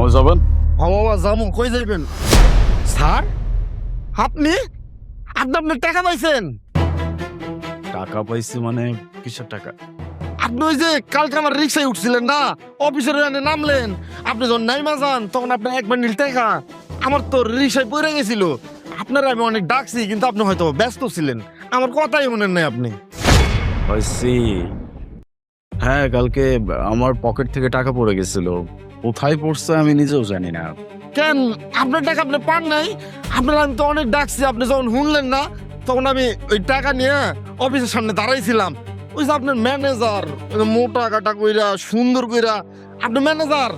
মামা যাবেন? বাবা যাবো, কই যাইবেন স্যার? আপনি আপনি আপনার টাকা পাইছেন? টাকা পাইছি মানে কিসের টাকা? আপনি ওই যে কালকে আমার রিক্সায় উঠছিলেন না, অফিসের ওখানে নামলেন, আপনি যখন নাইমা যান তখন আপনার এক বান্ডিল টাকা আমার তো রিক্সায় পড়ে গেছিল। আপনারা আমি অনেক ডাকছি কিন্তু আপনি হয়তো ব্যস্ত ছিলেন, আমার কথাই মনে নেই আপনি। পাইছি। হ্যাঁ, কালকে আমার পকেট থেকে টাকা পড়ে গেছিল। কোথায় পড়ছে আমি নিজেও জানি না। কেন আপনার টাকা আপনি পান নাই? আপনার আমি তো অনেক ডাকছি, আপনি যখন শুনলেন না তখন আমি ওই টাকা নিয়ে অফিসের সামনে দাঁড়াইছিলাম। ওই যে আপনার ম্যানেজার মোটা কাটা কইরা সুন্দর কইরা আপনি ম্যানেজার,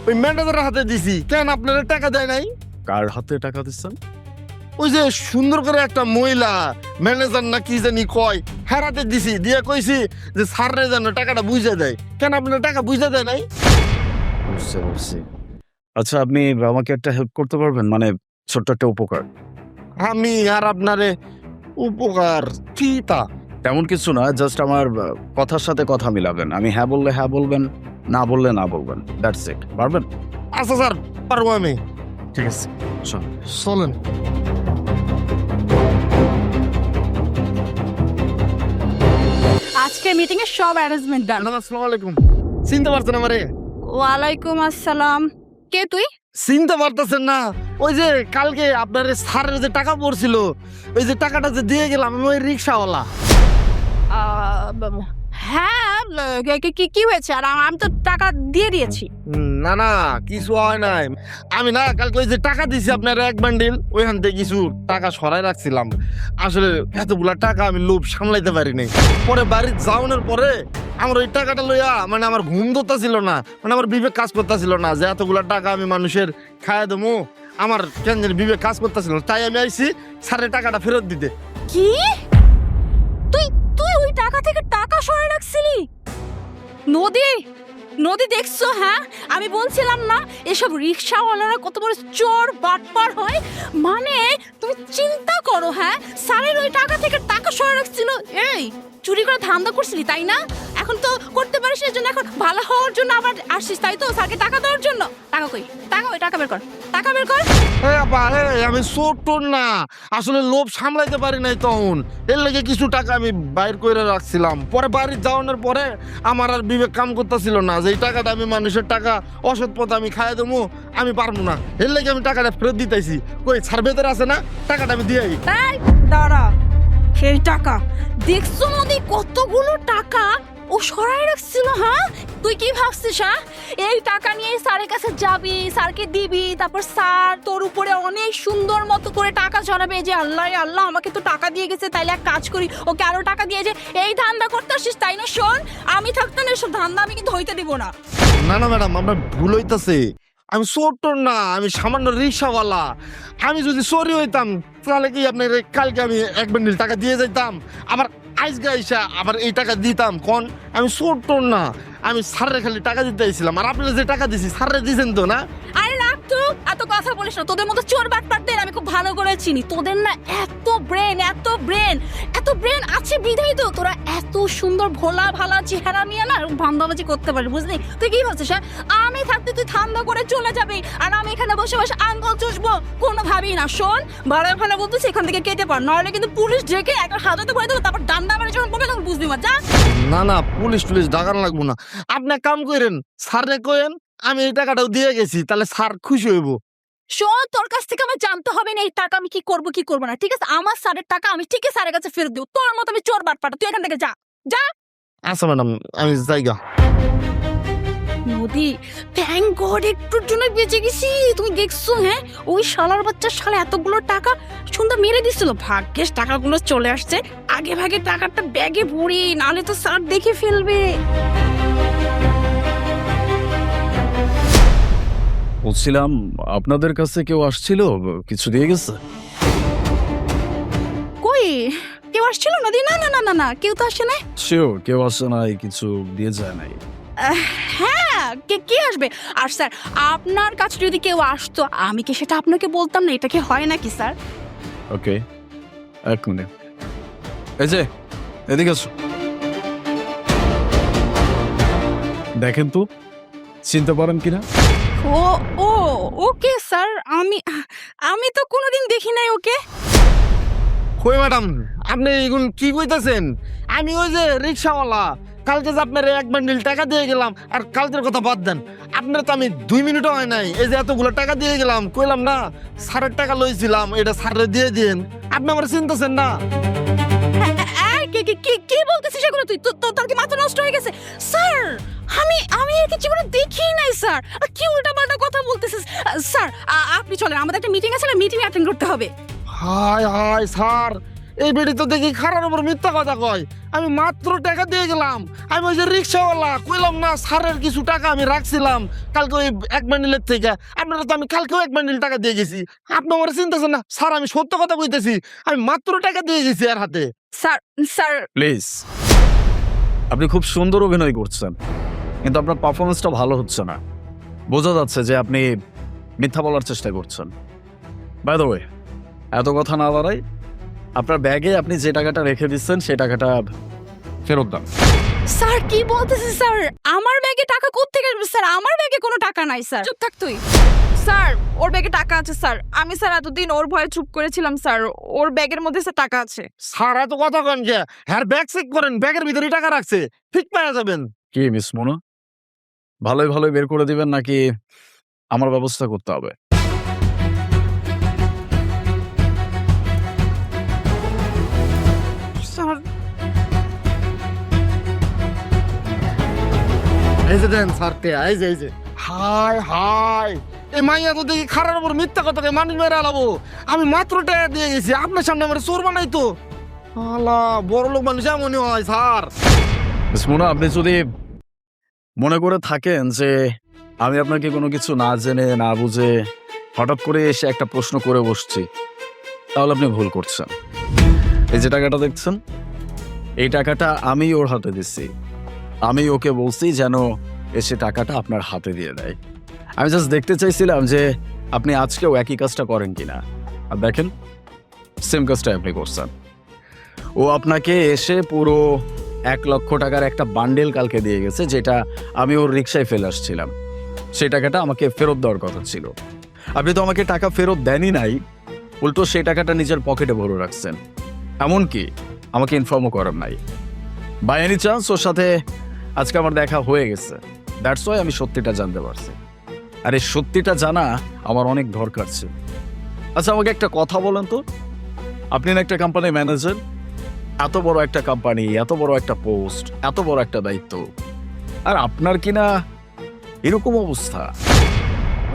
ওই ম্যানেজারের হাতে দিছি। কেন আপনারা টাকা দেয় নাই? কার হাতে টাকা দিচ্ছেন? ওই যে সুন্দর করে একটা মহিলা ম্যানেজার না কি জানি কয়, হেরাতে দিছি, দিয়ে কইছি যে স্যাররে যেন টাকাটা বুঝে দেয়। কেন আপনার টাকা বুঝে দেয় নাই? বুঝতে পারছি। আচ্ছা, আপনি আমাকে একটা হেল্প করতে পারবেন? মানে ছোট্ট একটা উপকার। আমি আর আপনারে উপকার কি তা? তেমন কিছু না, জাস্ট আমার কথার সাথে কথা মিলাবেন। আমি হ্যাঁ বললে হ্যাঁ বলবেন, না বললে না বলবেন। That's it. পারবেন? আচ্ছা স্যার, পারবো আমি। ঠিক আছে, চল। চলেন। আজকে মিটিং এর সব অ্যারেঞ্জমেন্ট ডান। ম্যাডাম আসসালামু আলাইকুম। চিনতে পারছেন আমারে? ওয়ালাইকুম আসসালাম। কে তুই? চিনতে পারতেছেন না? ওই যে কালকে আপনার স্যারের যে টাকা পড়ছিল, ওই যে টাকাটা যে দিয়ে গেলাম, আমি ওই রিক্সাওয়ালা। হ্যাঁ, কি হয়েছে? আর আমি তো টাকা দিয়ে দিয়েছি। না না, কিছু হয় নাই। আমি না কালকে ওই যে টাকা দিছি আপনার এক বান্ডিল, ওইখান থেকে কিছু টাকা সরাই রাখছিলাম। আসলে এতগুলা টাকা আমি লোভ সামলাইতে পারি নাই। পরে বাড়ির যাওয়ানোর পরে আমার ওই টাকাটা লইয়া মানে আমার ঘুম ধরতেছিল না, মানে আমার বিবেক কাজ করতেছিল না যে এতগুলা টাকা আমি মানুষের খাইয়া দেবো। আমার কেন জানি বিবেক কাজ করতেছিল না, তাই আমি আইছি স্যারের টাকাটা ফেরত দিতে। কি? তুই তুই ওই টাকা থেকে টাকা সরে রাখছিলি? নদী নদী দেখছো? হ্যাঁ, আমি বলছিলাম না এসব রিক্সাওয়ালারা কত বড় চোর বাটপার হয়। মানে তুমি চিন্তা করো, হ্যাঁ, স্যারের ওই টাকা থেকে টাকা সরে রাখছিল। এই চুরি করে ধান্দা করছিলি তাই না? এখন তো করতে পারিস, এর জন্য এখন ভালো হওয়ার জন্য আবার আসছিস তাই তো, স্যারকে টাকা দেওয়ার জন্য। টাকা কই? টাকা ওই টাকা বের কর, টাকা বের কর। আমি ছোট না, আসলে লোভ সামলাইতে পারি নাই তখন, এর লেগে কিছু টাকা আমি বাইর করে রাখছিলাম। পরে বাড়ি যাওয়ানোর পরে আমার আর বিবেক কাম করতেছিল না যে এই টাকাটা আমি মানুষের টাকা অসৎ পথে আমি খাইয়ে দেবো, আমি পারবো না। এর লেগে আমি টাকাটা ফেরত দিতেছি। কই স্যার ভেতরে আছে না? টাকাটা আমি দিয়ে তাই দাঁড়া, সেই টাকা দেখছো নদী কতগুলো টাকা ও সরাই রাখছিল। হ্যাঁ, তুই কি ভাবছিস? হ্যাঁ, এই টাকা নিয়ে স্যারের কাছে যাবি, স্যারকে দিবি, তারপর স্যার তোর উপরে অনেক সুন্দর মতো করে টাকা ছড়াবে যে আল্লাহ আল্লাহ আমাকে তো টাকা দিয়ে গেছে, তাইলে এক কাজ করি ওকে আরো টাকা দিয়ে যে এই ধান্দা করতে আসিস তাই না? শোন, আমি থাকতে না এসব ধান্দা আমি কিন্তু হইতে দিব না। না না ম্যাডাম, আপনার ভুল হইতাছে। আমি ছোট না, আমি সামান্য রিক্সাওয়ালা। আমি যদি চোরি হইতাম তাহলে কি আপনার কালকে আমি এক বান্ডিল টাকা দিয়ে যাইতাম, আবার আজকে আইসা আবার এই টাকা দিতাম? কোন আমি ছোট না, আমি স্যারের খালি টাকা দিতে আইছিলাম। আর আপনারা যে টাকা দিছি স্যারে দিছেন তো না? আরে রাখ তো, এত কথা বলিস না। তোদের মতো চোর বাটপারদের আমি খুব ভালো করে চিনি। তোদের না এত ব্রেন আছে বিধাই তো তোরা এত সুন্দর ভোলা ভালা চেহারা নিয়ে না ধান্দাবাজি করতে পারিস, বুঝলি? তুই কি ভাবছিস? হ্যাঁ, আমি থাকতে তুই ধান্দা করে চলে যাবি আর আমি এখানে বসে বসে আঙ্গুল চুষবো? কোনোভাবেই না। শোন, ভাড়া ভাড়া বলতেছি এখান থেকে কেটে পার, নাহলে কিন্তু পুলিশ ডেকে একটা হাজতে ভরে দেবো, তারপর ডান্ডা মারে যখন বলবে তখন বুঝবি। যা। না না, পুলিশ টুলিশ ডাকান লাগবো না। আপনি এক কাম করেন, স্যারে কইেন আমি এই টাকাটাও দিয়ে গেছি, তাহলে স্যার খুশি হইব। শোন, তোর কাছ থেকে আমার জানতে হবে না এই টাকা আমি কি করবো না, ঠিক আছে? আমার স্যারের টাকা আমি ঠিকই স্যারের কাছে ফেরত দেবো। তোর মতো আমি চোর বাটপাটা, তুই এখান থেকে যা যা। আচ্ছা ম্যাডাম, আমি যাইগা। নদী, থ্যাংক গড একটুর জন্য বেঁচে গেছি। তুমি দেখছো? হ্যাঁ, ওই শালার বাচ্চার শালা এতগুলো টাকা সুন্দর মেরে দিছিল। ভাগ্যেস টাকাগুলো চলে আসছে। আগে ভাগে টাকাটা ব্যাগে ভরি, নাহলে তো স্যার দেখে ফেলবে। বলছিলাম, আপনাদের কাছে কেউ আসছিল, কিছু দিয়ে গেছে? কই কেউ আসছিল? নদী, না না না না না, কেউ তো আসে না। শিওর কেউ আসে নাই, কিছু দিয়ে যায় নাই? হ্যাঁ, কে আসবে? আর স্যার, আপনার কাছে যদি কেউ আসতো আমি কি সেটা আপনাকে বলতাম না? এটা কি হয় নাকি স্যার? ওকে, এক মিনিট। এই যে এদিকে আসো, দেখেন তো চিনতে পারেন কিনা? ও ও ওকে স্যার, আমি আমি তো কোনোদিন দেখি নাই ওকে। কই ম্যাডাম, আপনি এগুন কি কইতাছেন? আমি ওই যে রিক্সাওয়ালা, কালকে যে আপনার 1 বান্ডিল টাকা দিয়ে গেলাম, আর কালকের কথা বাদ দেন, আপনার তো আমি 2 মিনিটও হয় নাই এই যে এতগুলো টাকা দিয়ে গেলাম, কইলাম না স্যারের টাকা লইছিলাম, এটা স্যারে দিয়ে দিন। আপনি আমার চিনতেছেন না? এই, কি বলতেছিস এগুলো তুই? তোর কি মাথা নষ্ট হয়ে গেছে? স্যার, আমি এর কিছু জীবনে দেখি নাই স্যার। আর কি উল্টাপাল্টা কথা বলতেছিস? স্যার, আপনি চলেন, আমাদের একটা মিটিং আছে না, মিটিং অ্যাটেন্ড করতে হবে। হায় হায় স্যার, এই বেড়ি তো দেখি খারাপ উপর মিথ্যা কথা কয়। আমি মাত্র টাকা দিয়ে গেলাম, আমি ওই যে রিক্সাওয়ালা, কইলাম না স্যারের কিছু টাকা আমি রাখছিলাম কালকে ওই 1 বান্ডিলের থেকে। আপনারা তো আমি কালকেও 1 বান্ডিল টাকা দিয়ে গেছি, আপনি আমার চিন্তাছেন না? স্যার আমি সত্য কথা কইতেছি, আমি মাত্র টাকা দিয়ে গেছি আর হাতে। স্যার প্লিজ, আপনি খুব সুন্দর অভিনয় করছেন, কিন্তু আপনার পারফরমেন্সটা ভালো হচ্ছে না। বোঝা যাচ্ছে যে আপনি মিথ্যা বলার চেষ্টা করছেন। বাই দ্য ওয়ে, এত কথা না বাড়াই, আপনার ব্যাগে আপনি যে টাকাটা রেখে দিচ্ছেন সেই টাকাটা ফেরত দেন। স্যার কি বলতেছিস স্যার? আমার ব্যাগে টাকা কোত্থেকে আসবে স্যার? আমার ব্যাগে কোনো টাকা নাই স্যার। চুপ থাক তুই। স্যার, ওর ব্যাগে টাকা আছে স্যার। আমি স্যার এতদিন ওর ভয়ে চুপ করেছিলাম স্যার। ওর ব্যাগের মধ্যে স্যার টাকা আছে। স্যার এত কথা কেন যে? হ্যাঁ ব্যাগ চেক করেন, ব্যাগের ভিতরে টাকা রাখছে, ঠিক পাওয়া যাবেন। কি মিস মোনা, ভালোই ভালোই বের করে দিবেন নাকি আমার ব্যবস্থা করতে হবে? স্যার, এই যে দেন স্যার কে, এই যে হায় হায়, এই মাইয়া তো দেখি খারাপ উপর মিথ্যা কথাকে মানুষ মেরে আলাবো। আমি মাত্র টাকা দিয়ে গেছি, আপনার সামনে আমার চোর বানাই তো। আলা, বড় লোক মানুষ এমনই হয় স্যার। মিস মোনা, আপনি যদি মনে করে থাকেন যে আমি আপনাকে কোনো কিছু না জেনে না বুঝে হঠাৎ করে এসে একটা প্রশ্ন করে বসছি, তাহলে আপনি ভুল করছেন। এই যে টাকাটা দেখছেন, এই টাকাটা আমি ওর হাতে দিচ্ছি। আমি ওকে বলছি যেন এসে টাকাটা আপনার হাতে দিয়ে দেয়। আমি জাস্ট দেখতে চাইছিলাম যে আপনি আজকেও একই কাজটা করেন কিনা। আর দেখেন, সেম কাজটা আপনি করছেন। ও আপনাকে এসে পুরো 1 লক্ষ টাকার একটা বান্ডেল কালকে দিয়ে গেছে, যেটা আমি ওর রিক্সায় ফেলে আসছিলাম। সেই টাকাটা আমাকে ফেরত দেওয়ার কথা ছিল। আপনি তো আমাকে টাকা ফেরত দেনই নাই, উল্টো সেই টাকাটা নিজের পকেটে ভরে রাখছেন। এমনকি আমাকে ইনফর্মও করার নাই। বাই এনি চান্স ওর সাথে আজকে আমার দেখা হয়ে গেছে, দ্যাটস ওয়াই আমি সত্যিটা জানতে পারছি। আর এই সত্যিটা জানা আমার অনেক দরকার ছিল। আচ্ছা, আমাকে একটা কথা বলেন তো, আপনি না একটা কোম্পানির ম্যানেজার, এত বড় একটা কোম্পানি, এত বড় একটা পোস্ট, এত বড় একটা দায়িত্ব, আর আপনার কিনা এরকম অবস্থা?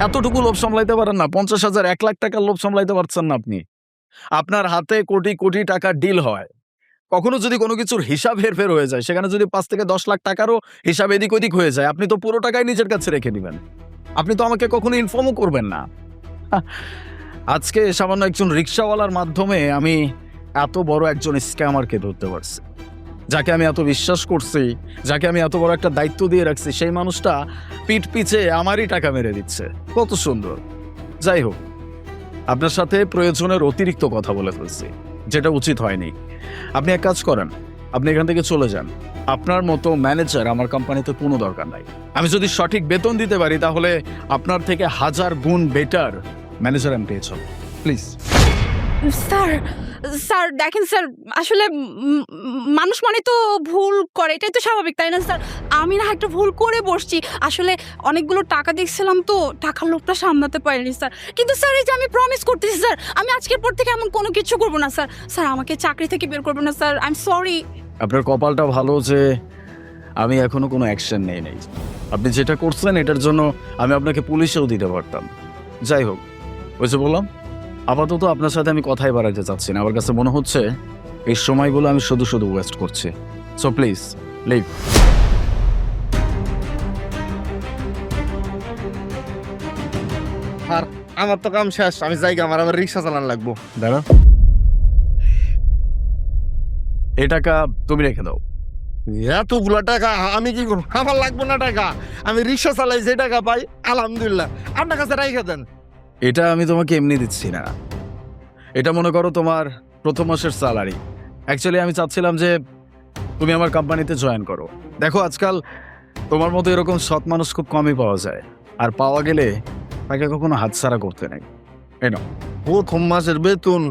এতটুকু লোভ সামলাইতে পারেন না? 50,000 1 লাখ টাকার লোভ সামলাইতে পারছেন না আপনি? আপনার হাতে কোটি কোটি টাকার ডিল হয়, কখনো যদি কোনো কিছুর হিসাব হেরফের হয়ে যায়, সেখানে যদি 5 থেকে 10 লাখ টাকারও হিসাব এদিক ওদিক হয়ে যায়, আপনি তো পুরো টাকাই নিজের কাছে রেখে দিবেন। আপনি তো আমাকে কখনো ইনফর্মও করবেন না। আজকে সামান্য একজন রিক্সাওয়ালার মাধ্যমে আমি এত বড় একজন স্ক্যামারকে ধরতে পারছি, যাকে আমি এত বিশ্বাস করছি, যাকে আমি এত বড় একটা দায়িত্ব দিয়ে রাখছি, সেই মানুষটা পিঠ পিছে আমারই টাকা মেরে দিচ্ছে। কত সুন্দর। যাই হোক, আপনার সাথে প্রয়োজনের অতিরিক্ত কথা বলে ফেলছি, যেটা উচিত হয়নি। আপনি এক কাজ করেন, আপনি এখান থেকে চলে যান। আপনার মতো ম্যানেজার আমার কোম্পানিতে কোনো দরকার নাই। আমি যদি সঠিক বেতন দিতে পারি, তাহলে আপনার থেকে 1000 গুণ বেটার ম্যানেজার আমি পেয়েছি। প্লিজ। স্যার দেখেন স্যার, আসলে মানুষ মানে তো ভুল করে, এটাই তো স্বাভাবিক, তাই না স্যার? আমি না একটা ভুল করে বসছি। আসলে অনেকগুলো টাকা দেখছিলাম তো, টাকার লোভটা সামলাতে পারিনি স্যার। কিন্তু স্যার, এই যে আমি প্রমিস করতেছি স্যার, আমি আজকের পর থেকে এমন কোনো কিছু করবো না স্যার। স্যার, আমাকে চাকরি থেকে বের করবো না স্যার, আই এম সরি। আপনার কপালটা ভালো যে আমি এখনো কোনো অ্যাকশন নেই নাই। আপনি যেটা করছেন এটার জন্য আমি আপনাকে পুলিশেও দিতে পারতাম। যাই হোক, ওই যে বললাম, আপাতত আপনার সাথে আমি কথাই বাড়াতে চাচ্ছি না। আমার কাছে মনে হচ্ছে এই সময়গুলো আমি শুধু শুধু ওয়েস্ট করছি। So please leave. আর আমার তো কাম শেষ, আমি যাই, আমার আবার রিক্সা চালান লাগবো। দাঁড়া, এই টাকা তুমি রেখে দাও। এতগুলা টাকা আমি কি করবো? আমার লাগবে না টাকা, আমি রিক্সা চালাই, যে টাকা পাই আলহামদুলিল্লাহ। আপনার কাছে রাইখা দেন। এটা আমি তোমাকে এমনি দিচ্ছি না, এটা মনে করো তোমার প্রথম মাসের স্যালারি। অ্যাকচুয়ালি আমি চাচ্ছিলাম যে তুমি আমার কোম্পানিতে জয়েন করো। দেখো, আজকাল তোমার মতো এরকম সৎ মানুষ খুব কমই পাওয়া যায়। আর পাওয়া গেলে তাকে কখনো হাতছাড়া করতে নেই। এই নাও। প্রথম মাসের বেতন,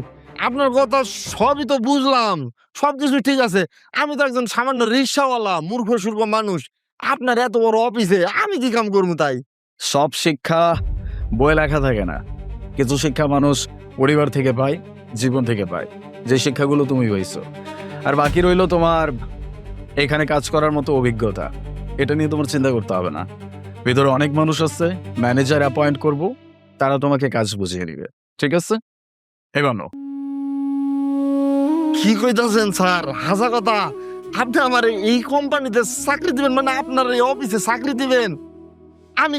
আপনার কথা সবই তো বুঝলাম, সবকিছু ঠিক আছে। আমি তো একজন সামান্য রিক্সাওয়ালা, মূর্খ সূর্খ মানুষ। আপনার এত বড় অফিসে আমি কি কাম করবো তাই? সব শিক্ষা বইয়ে লেখা থাকে না, কিছু শিক্ষা মানুষ পরিবার থেকে পায়, জীবন থেকে পায়, যে শিক্ষাগুলো তুমি পাইছো। আর বাকি রইলো তোমার এখানে কাজ করার মতো অভিজ্ঞতা। এটা নিয়ে তোমার চিন্তা করতে হবে না। ভিতরে অনেক মানুষ আছে, ম্যানেজার অ্যাপয়েন্ট করব, তারা তোমাকে কাজ বুঝিয়ে দিবে। ঠিক আছে, এবার নাও। কি কইতাছেন স্যার? হাসা কথা, আপনি আমার এই কোম্পানিতে চাকরি দিবেন, মানে আপনার এই অফিসে চাকরি দিবেন? আমি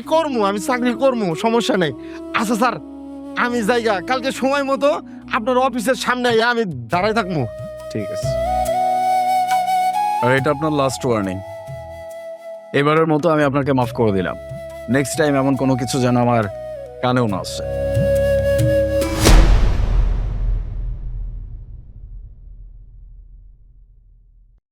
চাকরি করবো, সমস্যা নেই। আচ্ছা স্যার, আমি জায়গা কালকে সময় মতো আপনার অফিসের সামনে আমি দাঁড়াই থাকবো। ঠিক আছে। আর এটা আপনার লাস্ট ওয়ার্নিং। এবারের মতো আমি আপনাকে মাফ করে দিলাম। নেক্সট টাইম এমন কোনো কিছু যেন আমার কানেও না আসে।